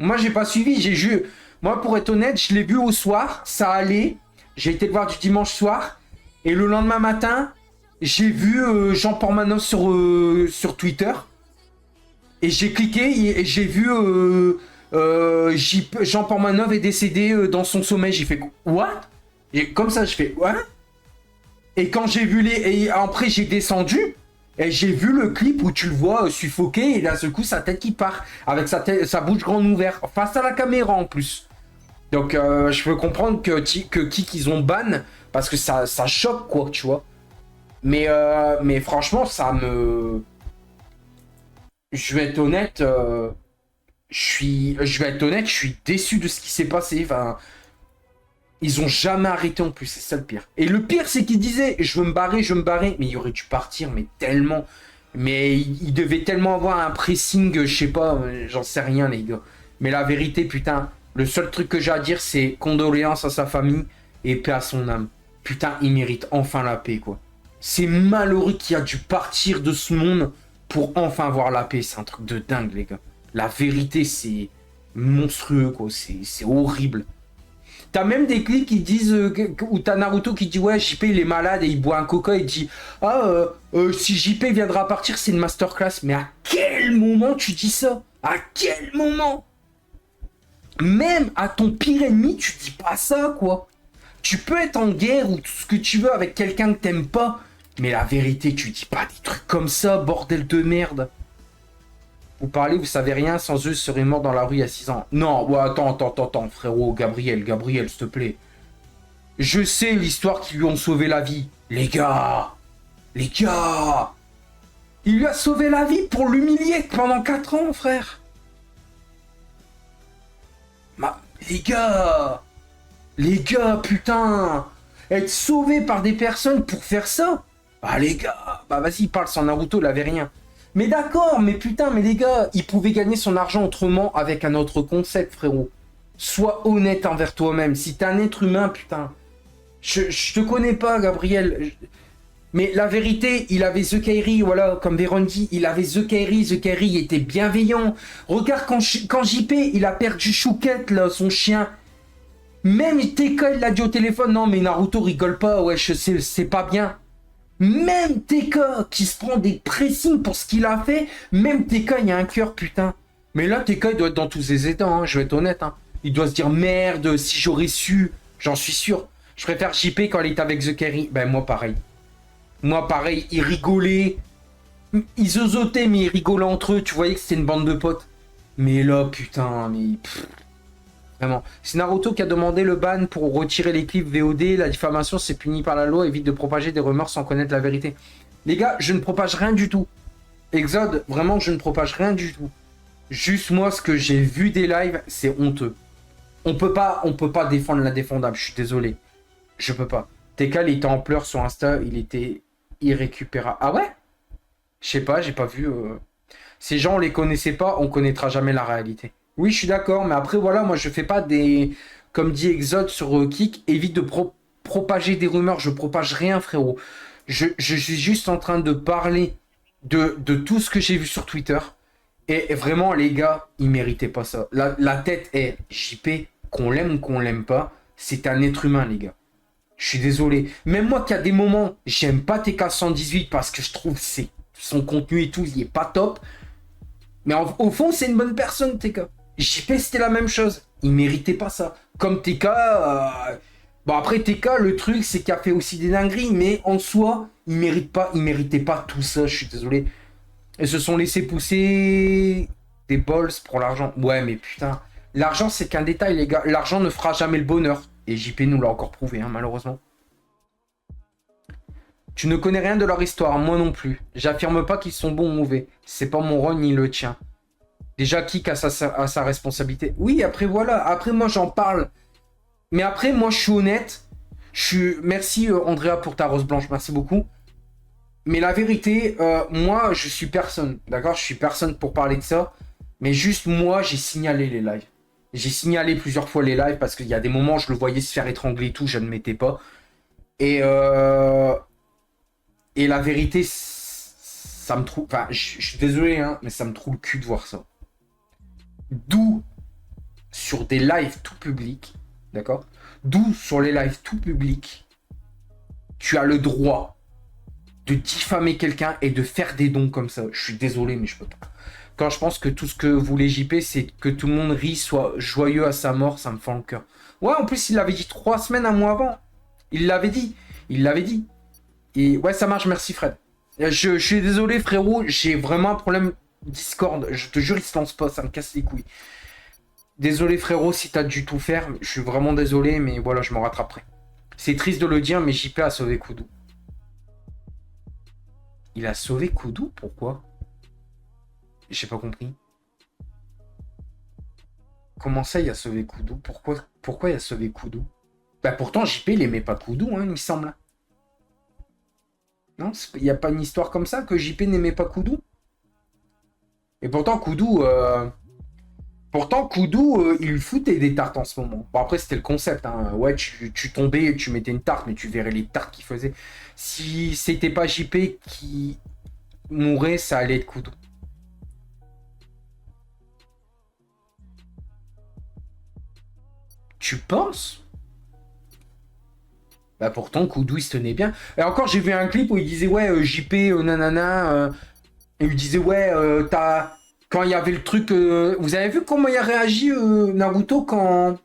Moi, j'ai pas suivi, j'ai vu. Moi, pour être honnête, je l'ai vu au soir, ça allait. J'ai été le voir du dimanche soir. Et le lendemain matin, j'ai vu Jean Pormanoff sur Twitter. Et j'ai cliqué et j'ai vu Jean Pormanoff est décédé dans son sommeil. J'ai fait what? Et comme ça, je fais what? Et quand j'ai vu les. Et après, j'ai descendu. Et j'ai vu le clip où tu le vois suffoquer et d'un seul coup sa tête qui part avec sa bouche grande ouverte face à la caméra en plus. Donc je peux comprendre que qu'ils ont ban parce que ça choque quoi, tu vois. Mais franchement ça me... Je vais être honnête, je vais être honnête, je suis déçu de ce qui s'est passé. Enfin, ils ont jamais arrêté en plus, c'est ça le pire. Et le pire, c'est qu'ils disaient, je veux me barrer, mais il aurait dû partir, mais tellement. Mais il devait tellement avoir un pressing, je sais pas, j'en sais rien, les gars. Mais la vérité, putain, le seul truc que j'ai à dire, c'est condoléances à sa famille et paix à son âme. Putain, il mérite enfin la paix, quoi. C'est malheureux qu'il a dû partir de ce monde pour enfin avoir la paix. C'est un truc de dingue, les gars. La vérité, c'est monstrueux, quoi. C'est horrible. T'as même des clips qui disent, où t'as Naruto qui dit ouais JP il est malade et il boit un coca et dit ah si JP viendra partir c'est une masterclass. Mais à quel moment tu dis ça? À quel moment? Même à ton pire ennemi tu dis pas ça quoi. Tu peux être en guerre ou tout ce que tu veux avec quelqu'un que t'aimes pas, mais la vérité tu dis pas des trucs comme ça bordel de merde. Vous parlez, vous savez rien, sans eux, serait mort dans la rue il y a 6 ans. Non, ouais, attends, frérot, Gabriel, s'il te plaît. Je sais l'histoire qui lui ont sauvé la vie. Les gars, il lui a sauvé la vie pour l'humilier pendant 4 ans, frère. Les gars, putain, être sauvé par des personnes pour faire ça. Ah les gars, bah vas-y, parle sans Naruto, il avait rien. Mais d'accord, mais putain, mais les gars, il pouvait gagner son argent autrement avec un autre concept, frérot. Sois honnête envers toi-même. Si t'es un être humain, putain. Je te connais pas, Gabriel. Mais la vérité, il avait The Kairi, voilà, comme Véron dit, il avait The Kairi était bienveillant. Regarde quand JP, il a perdu Chouquette, là, son chien. Même TK, il l'a dit au téléphone, non, mais Naruto rigole pas, ouais, c'est pas bien. Même TK qui se prend des pressings pour ce qu'il a fait, même TK il y a un cœur putain. Mais là TK il doit être dans tous ses états, hein, je vais être honnête. Hein. Il doit se dire merde si j'aurais su, j'en suis sûr. Je préfère JP quand il est avec The Kerry. Ben moi pareil. Moi pareil, ils rigolaient. Ils zozotaient mais ils rigolaient entre eux, tu voyais que c'était une bande de potes. Mais là putain, mais... Vraiment. C'est Naruto qui a demandé le ban pour retirer les clips VOD. La diffamation, c'est puni par la loi. Évite de propager des rumeurs sans connaître la vérité. Les gars, je ne propage rien du tout. Exode, vraiment, je ne propage rien du tout. Juste moi, ce que j'ai vu des lives, c'est honteux. On peut pas défendre l'indéfendable, je suis désolé. Je peux pas. TK, il était en pleurs sur Insta, il était irrécupérable. Ah ouais? Je sais pas, j'ai pas vu. Ces gens, on les connaissait pas, on connaîtra jamais la réalité. Oui, je suis d'accord, mais après, voilà, moi, je fais pas des... Comme dit Exode sur Kik, évite de propager des rumeurs, je propage rien, frérot. Je suis juste en train de parler de tout ce que j'ai vu sur Twitter. Et vraiment, les gars, ils méritaient pas ça. La tête est JP, qu'on l'aime ou qu'on l'aime pas, c'est un être humain, les gars. Je suis désolé. Même moi, qui a des moments, j'aime pas TK118 parce que je trouve son contenu et tout, il est pas top. Mais au fond, c'est une bonne personne, TK. JP, c'était la même chose. Il méritait pas ça. Comme TK... Bon, après, TK, le truc, c'est qu'il a fait aussi des dingueries, mais en soi, il méritait pas tout ça, je suis désolé. Ils se sont laissés pousser des balls pour l'argent. Ouais, mais putain, l'argent, c'est qu'un détail, les gars. L'argent ne fera jamais le bonheur. Et JP nous l'a encore prouvé, hein, malheureusement. Tu ne connais rien de leur histoire, moi non plus. J'affirme pas qu'ils sont bons ou mauvais. C'est pas mon rôle ni le tien. Déjà, Kik a sa responsabilité. Oui, après, voilà. Après, moi, j'en parle. Mais après, moi, je suis honnête. Merci, Andrea, pour ta rose blanche. Merci beaucoup. Mais la vérité, moi, je suis personne. D'accord? Je suis personne pour parler de ça. Mais juste, moi, j'ai signalé les lives. J'ai signalé plusieurs fois les lives parce qu'il y a des moments, je le voyais se faire étrangler et tout. Je ne mettais pas. Et la vérité, ça me trouve... Enfin, je suis désolé, hein, mais ça me trouve le cul de voir ça. D'où, sur des lives tout publics, d'accord? D'où, sur les lives tout publics, tu as le droit de diffamer quelqu'un et de faire des dons comme ça. Je suis désolé, mais je peux pas. Quand je pense que tout ce que voulait JP, c'est que tout le monde rit, soit joyeux à sa mort, ça me fend le cœur. Ouais, en plus, il l'avait dit 3 semaines, un mois avant. Il l'avait dit. Il l'avait dit. Et ouais, ça marche, merci Fred. Je suis désolé, frérot, j'ai vraiment un problème Discord. Je te jure, il se lance pas, ça me casse les couilles. Désolé, frérot, si t'as dû tout faire. Je suis vraiment désolé, mais voilà, je me rattraperai. C'est triste de le dire, mais JP a sauvé Koudou. Il a sauvé Koudou? Pourquoi? J'ai pas compris. Comment ça, il a sauvé Koudou? Pourquoi il a sauvé Koudou? Bah pourtant, JP, il aimait pas Koudou, hein, il me semble. Non, il n'y a pas une histoire comme ça que JP n'aimait pas Koudou? Et pourtant, Koudou... il lui foutait des tartes en ce moment. Bon, après, c'était le concept. Hein. Ouais, tu tombais et tu mettais une tarte, mais tu verrais les tartes qu'il faisait. Si c'était pas JP qui mourait, ça allait être Koudou. Tu penses? Bah pourtant, Koudou, il se tenait bien. Et encore, j'ai vu un clip où il disait, ouais, JP, nanana... et il disait, ouais, t'as... Quand il y avait le truc... vous avez vu comment il a réagi, Naruto, quand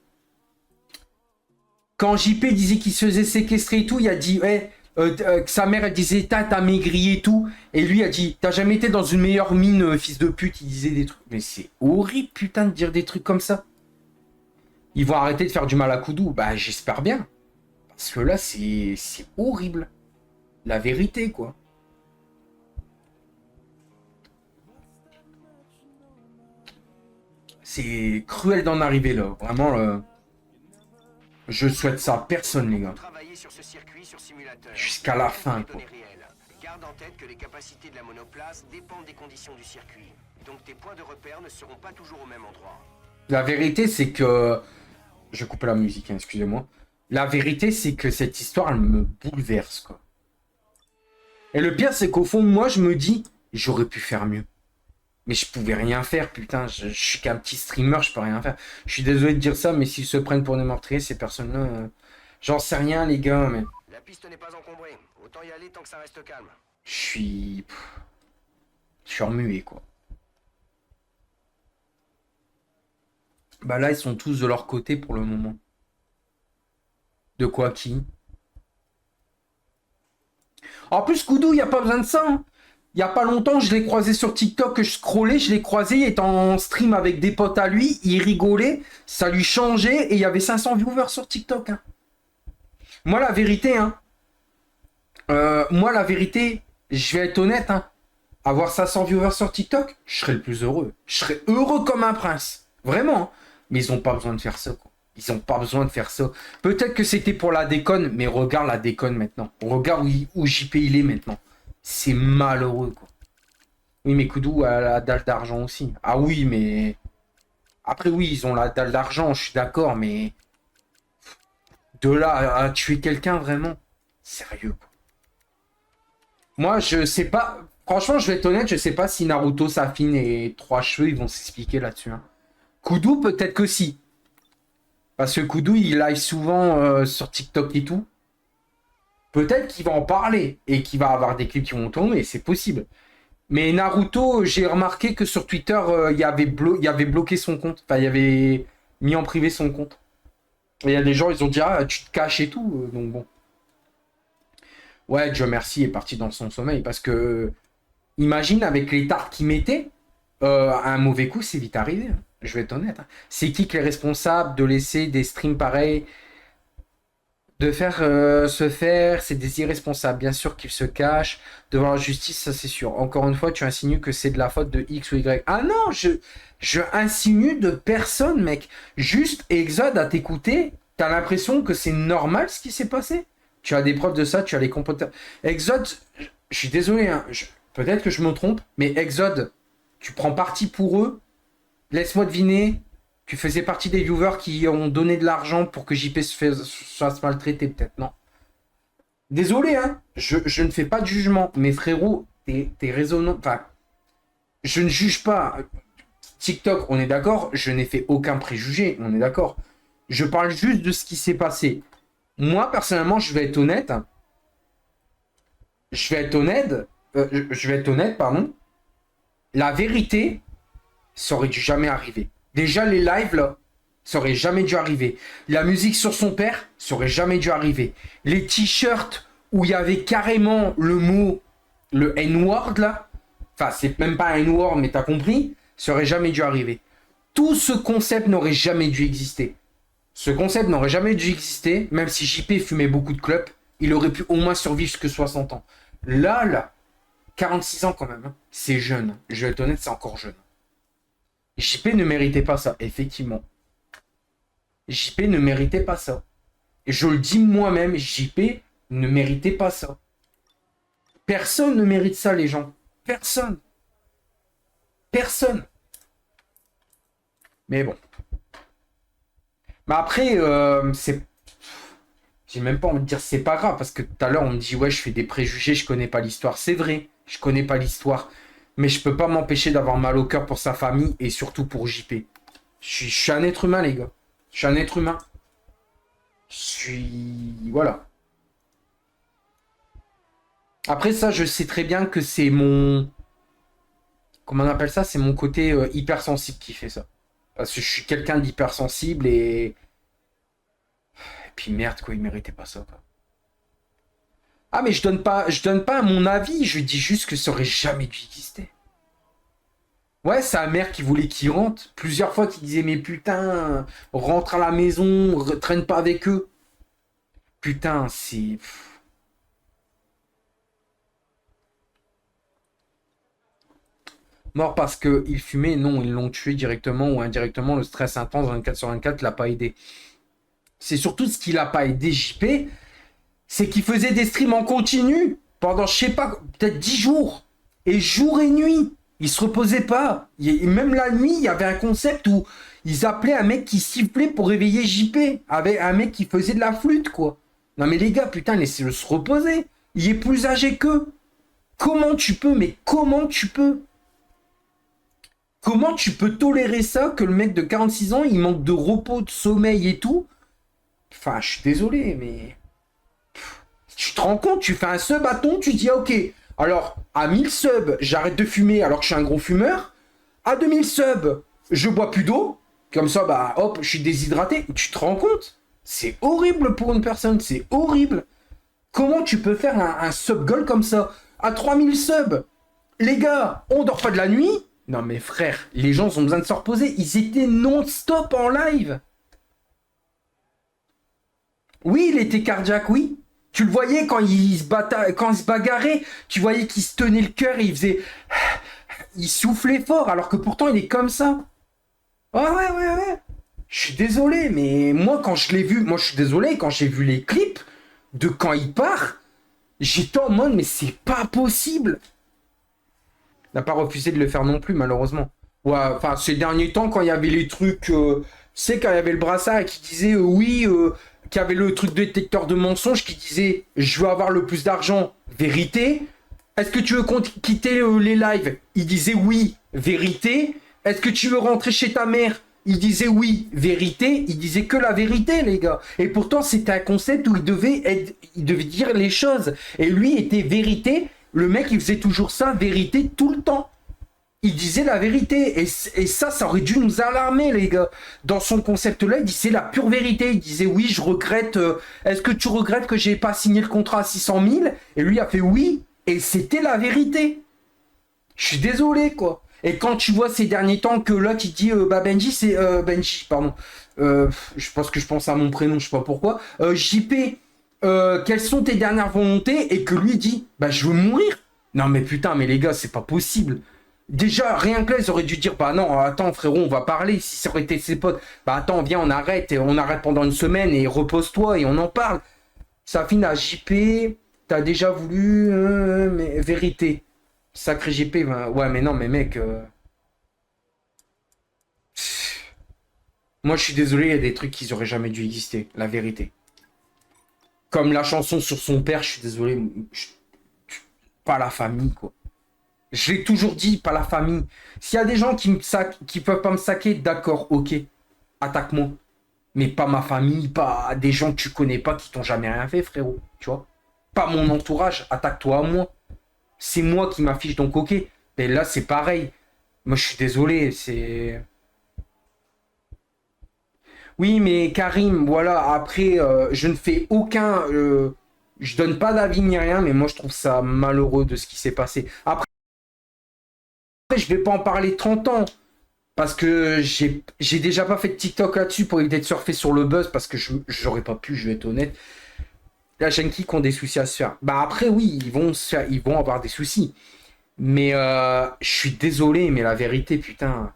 JP disait qu'il se faisait séquestrer et tout, il a dit, ouais, que sa mère, elle disait, t'as maigri et tout. Et lui a dit, t'as jamais été dans une meilleure mine, fils de pute. Il disait des trucs. Mais c'est horrible, putain, de dire des trucs comme ça. Ils vont arrêter de faire du mal à Koudou. Bah, j'espère bien. Parce que là, c'est horrible. La vérité, quoi. C'est cruel d'en arriver là. Vraiment, je souhaite ça à personne, les gars. Jusqu'à la fin, quoi. Garde en tête que les capacités de la monoplace dépendent des conditions du circuit. Donc tes points de repère ne seront pas toujours au même endroit. La vérité, c'est que... Je vais couper la musique, hein, excusez-moi. La vérité, c'est que cette histoire, elle me bouleverse, quoi. Et le pire, c'est qu'au fond, moi, je me dis, j'aurais pu faire mieux. Mais je pouvais rien faire, putain. Je suis qu'un petit streamer, je peux rien faire. Je suis désolé de dire ça, mais s'ils se prennent pour des meurtriers, ces personnes-là... J'en sais rien, les gars, mais... La piste n'est pas encombrée. Autant y aller tant que ça reste calme. Je suis remué, quoi. Bah là, ils sont tous de leur côté pour le moment. De quoi, qui? En plus, Koudou, il n'y a pas besoin de ça. Hein. Il n'y a pas longtemps, je l'ai croisé sur TikTok, je scrollais, je l'ai croisé, il était en stream avec des potes à lui, il rigolait, ça lui changeait, et il y avait 500 viewers sur TikTok. Hein. Moi, la vérité, je vais être honnête, hein. avoir 500 viewers sur TikTok, je serais le plus heureux. Je serais heureux comme un prince. Vraiment. Mais ils n'ont pas besoin de faire ça, quoi. Ils n'ont pas besoin de faire ça. Peut-être que c'était pour la déconne, mais regarde la déconne maintenant. Regarde où JP il est maintenant. C'est malheureux, quoi. Oui, mais Koudou a la dalle d'argent aussi. Ah oui, mais... Après, oui, ils ont la dalle d'argent, je suis d'accord, mais... De là à tuer quelqu'un, vraiment, sérieux, quoi. Moi, je sais pas... Franchement, je vais être honnête, je sais pas si Naruto, Safine et Trois Cheveux, ils vont s'expliquer là-dessus. Hein. Koudou, peut-être que si. Parce que Koudou, il live souvent sur TikTok et tout. Peut-être qu'il va en parler et qu'il va avoir des clips qui vont tourner, c'est possible. Mais Naruto, j'ai remarqué que sur Twitter, il y avait bloqué son compte. Enfin, il y avait mis en privé son compte. Et il y a des gens, ils ont dit, ah, tu te caches et tout. Donc bon. Ouais, Dieu merci est parti dans son sommeil. Parce que, imagine, avec les tartes qu'il mettait, un mauvais coup, c'est vite arrivé. Hein. Je vais être honnête. Hein. C'est qui est responsable de laisser des streams pareils de faire se faire, c'est des irresponsables. Bien sûr qu'ils se cachent devant la justice, ça c'est sûr. Encore une fois, tu insinues que c'est de la faute de X ou Y. Ah non, je insinue de personne, mec. Juste Exode à t'écouter, t'as l'impression que c'est normal ce qui s'est passé. Tu as des preuves de ça, tu as les comportements. Exode, je suis désolé, hein, peut-être que je me trompe, mais Exode, tu prends parti pour eux. Laisse-moi deviner. Tu faisais partie des viewers qui ont donné de l'argent pour que JP se fasse maltraiter, peut-être, non? Désolé, hein, je ne fais pas de jugement, mais frérot, t'es raisonnant. Enfin, je ne juge pas. TikTok, on est d'accord, je n'ai fait aucun préjugé, on est d'accord. Je parle juste de ce qui s'est passé. Moi, personnellement, je vais être honnête. Je vais être honnête, pardon. La vérité, ça aurait dû jamais arriver. Déjà, les lives, là, ça aurait jamais dû arriver. La musique sur son père, ça aurait jamais dû arriver. Les t-shirts où il y avait carrément le mot, le N-word, là, enfin, c'est même pas un N-word, mais t'as compris, ça aurait jamais dû arriver. Tout ce concept n'aurait jamais dû exister. Ce concept n'aurait jamais dû exister, même si JP fumait beaucoup de clopes, il aurait pu au moins survivre jusqu'à 60 ans. Là, 46 ans quand même, hein, c'est jeune. Je vais être honnête, c'est encore jeune. JP ne méritait pas ça, effectivement. JP ne méritait pas ça. Et je le dis moi-même, JP ne méritait pas ça. Personne ne mérite ça, les gens. Personne. Personne. Mais bon. Mais après, c'est... J'ai même pas envie de dire c'est pas grave, parce que tout à l'heure, on me dit, ouais, je fais des préjugés, je connais pas l'histoire. C'est vrai, je connais pas l'histoire. Mais je peux pas m'empêcher d'avoir mal au cœur pour sa famille et surtout pour JP. Je suis un être humain, les gars. Je suis un être humain. Je suis... Voilà. Après ça, je sais très bien que c'est mon... Comment on appelle ça? C'est mon côté hypersensible qui fait ça. Parce que je suis quelqu'un d'hypersensible et... Et puis merde, quoi, il méritait pas ça, quoi. Ah, mais je donne pas mon avis, je dis juste que ça aurait jamais dû exister. Ouais, c'est sa mère qui voulait qu'il rentre. Plusieurs fois qu'il disait, mais putain, rentre à la maison, traîne pas avec eux. Putain, c'est... Mort parce qu'il fumait, non, ils l'ont tué directement ou indirectement. Le stress intense 24/24 l'a pas aidé. C'est surtout ce qui l'a pas aidé, JP, c'est qu'il faisait des streams en continu pendant, je sais pas, peut-être 10 jours. Et jour et nuit. Il se reposait pas. Même la nuit, il y avait un concept où ils appelaient un mec qui sifflait pour réveiller JP. Avec un mec qui faisait de la flûte, quoi. Non mais les gars, putain, laissez-le se reposer. Il est plus âgé qu'eux. Comment tu peux, mais comment tu peux? Comment tu peux tolérer ça que le mec de 46 ans, il manque de repos, de sommeil et tout? Enfin, je suis désolé, mais... Tu te rends compte, tu fais un sub à ton, tu dis, ah, ok, alors, à 1000 subs, j'arrête de fumer alors que je suis un gros fumeur. À 2000 subs, je bois plus d'eau. Comme ça, bah, hop, je suis déshydraté. Tu te rends compte? C'est horrible pour une personne, c'est horrible. Comment tu peux faire un sub goal comme ça? À 3000 subs, les gars, on dort pas de la nuit? Non mais frère, les gens ont besoin de se reposer. Ils étaient non-stop en live. Oui, il était cardiaque, oui. Tu le voyais quand quand il se bagarrait, tu voyais qu'il se tenait le cœur et il faisait... Il soufflait fort, alors que pourtant il est comme ça. Ouais. Je suis désolé, mais moi quand je l'ai vu, moi je suis désolé, quand j'ai vu les clips de quand il part, j'étais en mode, mais c'est pas possible. Il n'a pas refusé de le faire non plus, malheureusement. Ouais, enfin, ces derniers temps, quand il y avait les trucs... c'est quand il y avait le brassard qui disait oui, qui avait le truc de détecteur de mensonges qui disait je veux avoir le plus d'argent, vérité. Est-ce que tu veux quitter les lives? Il disait oui, vérité. Est-ce que tu veux rentrer chez ta mère? Il disait oui, vérité. Il disait que la vérité, les gars. Et pourtant, c'était un concept où il devait dire les choses. Et lui était vérité. Le mec, il faisait toujours ça, vérité, tout le temps. Il disait la vérité. Et ça aurait dû nous alarmer, les gars. Dans son concept-là, il disait la pure vérité. Il disait oui, je regrette. Est-ce que tu regrettes que j'ai pas signé le contrat à 600 000? Et lui a fait oui. Et c'était la vérité. Je suis désolé, quoi. Et quand tu vois ces derniers temps que là, qui dit Benji, c'est Benji, pardon. Je pense que je pense à mon prénom, je sais pas pourquoi. JP, quelles sont tes dernières volontés? Et que lui dit, bah je veux mourir. Non mais putain, mais les gars, c'est pas possible. Déjà, rien que là, ils auraient dû dire, bah non, attends frérot, on va parler. Si ça aurait été ses potes, bah attends, viens, on arrête. Et on arrête pendant une semaine et repose-toi et on en parle. Ça finit à JP, t'as déjà voulu, mais vérité. Sacré JP, ben, ouais, mais non, mais mec. Moi, je suis désolé, il y a des trucs qui auraient jamais dû exister, la vérité. Comme la chanson sur son père, je suis désolé. Pas la famille, quoi. Je l'ai toujours dit, pas la famille. S'il y a des gens qui peuvent pas me saquer, d'accord, ok. Attaque-moi. Mais pas ma famille, pas des gens que tu connais pas qui t'ont jamais rien fait, frérot. Tu vois? Pas mon entourage, attaque-toi à moi. C'est moi qui m'affiche, donc ok. Mais là, c'est pareil. Moi, je suis désolé, c'est... Oui, mais Karim, voilà, après, je ne fais aucun... je donne pas d'avis ni rien, mais moi, je trouve ça malheureux de ce qui s'est passé. Après, je vais pas en parler 30 ans, parce que j'ai déjà pas fait de TikTok là-dessus pour éviter de surfer sur le buzz, parce que j'aurais pas pu, je vais être honnête. La chaîne qui ont des soucis à se faire. Bah après, oui, ils vont avoir des soucis. Mais je suis désolé, mais la vérité, putain...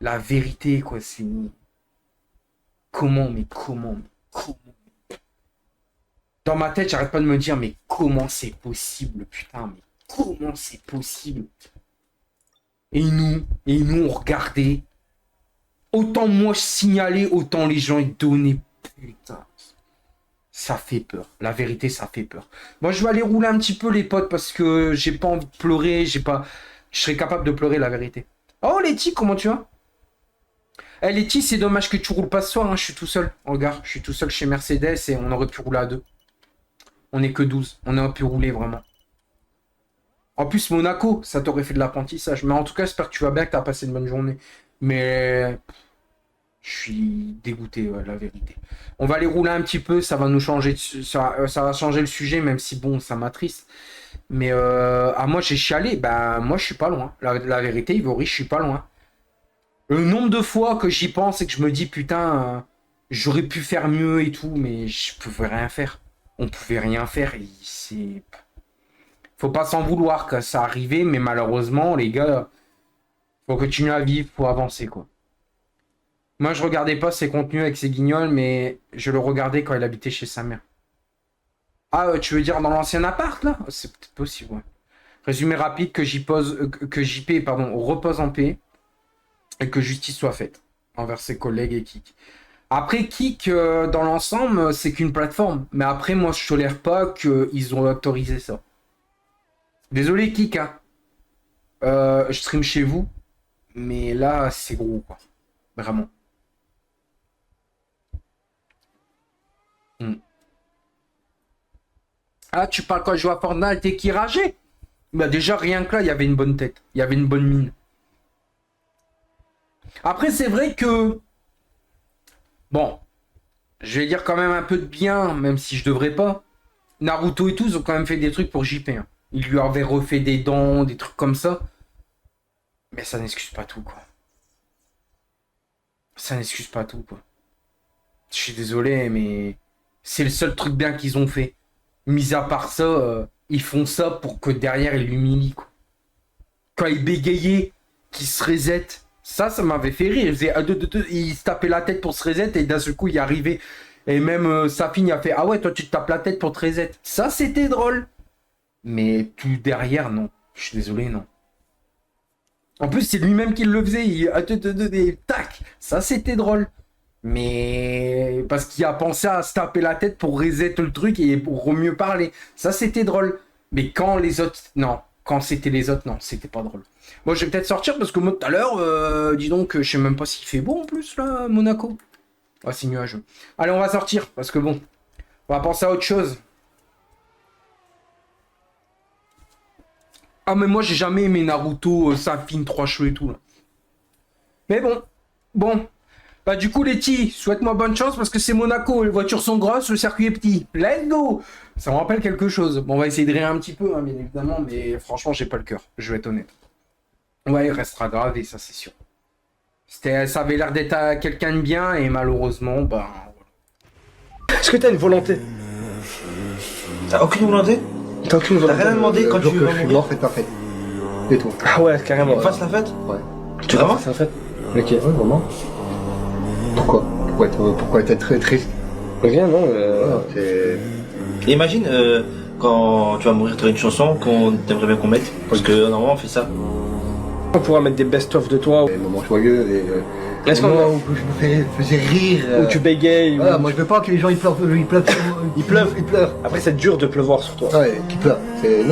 La vérité, quoi, c'est... Comment? Dans ma tête, j'arrête pas de me dire, mais comment c'est possible, putain, mais comment c'est possible? Et nous, on regardait. Autant moi je signalais, autant les gens ils donnaient. Putain. Ça fait peur. La vérité, ça fait peur. Moi, je vais aller rouler un petit peu, les potes, parce que j'ai pas envie de pleurer, j'ai pas... Je serais capable de pleurer, la vérité. Oh, Letty, comment tu vas? Eh, Letty, c'est dommage que tu roules pas ce soir, hein. Je suis tout seul. Regarde, je suis tout seul chez Mercedes et on aurait pu rouler à deux. On est que 12. On aurait pu rouler, vraiment. En plus, Monaco, ça t'aurait fait de l'apprentissage. Mais en tout cas, j'espère que tu vas bien, que t'as passé une bonne journée. Mais... Je suis dégoûté, ouais, la vérité. On va aller rouler un petit peu, ça va nous changer, ça va changer le sujet, même si bon, ça m'attriste. Mais moi j'ai chialé, bah moi je suis pas loin. La vérité, Ivory, je suis pas loin. Le nombre de fois que j'y pense et que je me dis putain, j'aurais pu faire mieux et tout, mais je pouvais rien faire. On pouvait rien faire. C'est, faut pas s'en vouloir que ça arrivait, mais malheureusement, les gars, faut continuer à vivre, faut avancer quoi. Moi, je regardais pas ses contenus avec ses guignols, mais je le regardais quand il habitait chez sa mère. Ah, tu veux dire dans l'ancien appart, là? C'est peut-être possible, ouais. Résumé rapide, que JP, pardon, repose en paix et que justice soit faite envers ses collègues et Kik. Après, Kik, dans l'ensemble, c'est qu'une plateforme. Mais après, moi, je tolère pas qu'ils ont autorisé ça. Désolé, Kik, hein. Je stream chez vous, mais là, c'est gros, quoi. Vraiment. Hmm. Ah, tu parles quand je joue à Fortnite et qui rageait? Bah déjà, rien que là, il y avait une bonne tête. Il y avait une bonne mine. Après, c'est vrai que... Bon, je vais dire quand même un peu de bien, même si je devrais pas. Naruto et tout, ils ont quand même fait des trucs pour JP. Hein. Ils lui avaient refait des dents, des trucs comme ça. Mais ça n'excuse pas tout, quoi. Ça n'excuse pas tout, quoi. Je suis désolé, mais... C'est le seul truc bien qu'ils ont fait. Mis à part ça, ils font ça pour que derrière, ils l'humilient, quoi. Quand il bégayait, qu'il se reset, ça m'avait fait rire. Il faisait il se tapait la tête pour se reset et d'un seul coup, il y arrivait. Et même Safin a fait ah ouais, toi tu te tapes la tête pour te reset. Ça c'était drôle. Mais tout derrière, non. Je suis désolé, non. En plus, c'est lui-même qui le faisait. Tac. Ça c'était drôle. Mais parce qu'il a pensé à se taper la tête pour reset le truc et pour mieux parler. Ça c'était drôle. Mais quand les autres, non. Quand c'était les autres, non, c'était pas drôle. Moi, je vais peut-être sortir parce que moi, tout à l'heure, dis donc, je sais même pas s'il fait beau en plus, là, Monaco. Ah, c'est nuageux. Allez, on va sortir parce que bon, on va penser à autre chose. Ah, mais moi, j'ai jamais aimé Naruto, Safin, 3 cheveux et tout, là. Mais bon. Bah, du coup, Letty, souhaite-moi bonne chance parce que c'est Monaco. Les voitures sont grosses, le circuit est petit. Let's go! Ça me rappelle quelque chose. Bon, on va essayer de rire un petit peu, hein, bien évidemment, mais franchement, j'ai pas le cœur. Je vais être honnête. Ouais, il restera gravé, ça, c'est sûr. Ça avait l'air d'être quelqu'un de bien et malheureusement, ben. Est-ce que t'as une volonté? T'as aucune volonté? T'as aucune T'as volonté? rien demandé quand tu que veux je suis mourir? mort, faites la fête. Et tout. Ah ouais, carrément. On fasse la fête? Ouais. Tu Vraiment? vraiment? Ça fait. Ok, ouais, vraiment. Pourquoi? Pourquoi être très triste? Rien, non. Voilà, c'est... Imagine quand tu vas mourir, t'aurais une chanson qu'on t'aimerait bien qu'on mette. Parce que normalement on fait ça. On pourra mettre des best-of de toi. Des moments joyeux, des Est-ce moments qu'on où je me faisais rire. où tu bégayes? Voilà, ou- moi je veux pas que les gens ils pleurent. Ils pleuvent. Ils pleurent. Après, c'est dur de pleuvoir sur toi. Ouais, qui pleurent. C'est...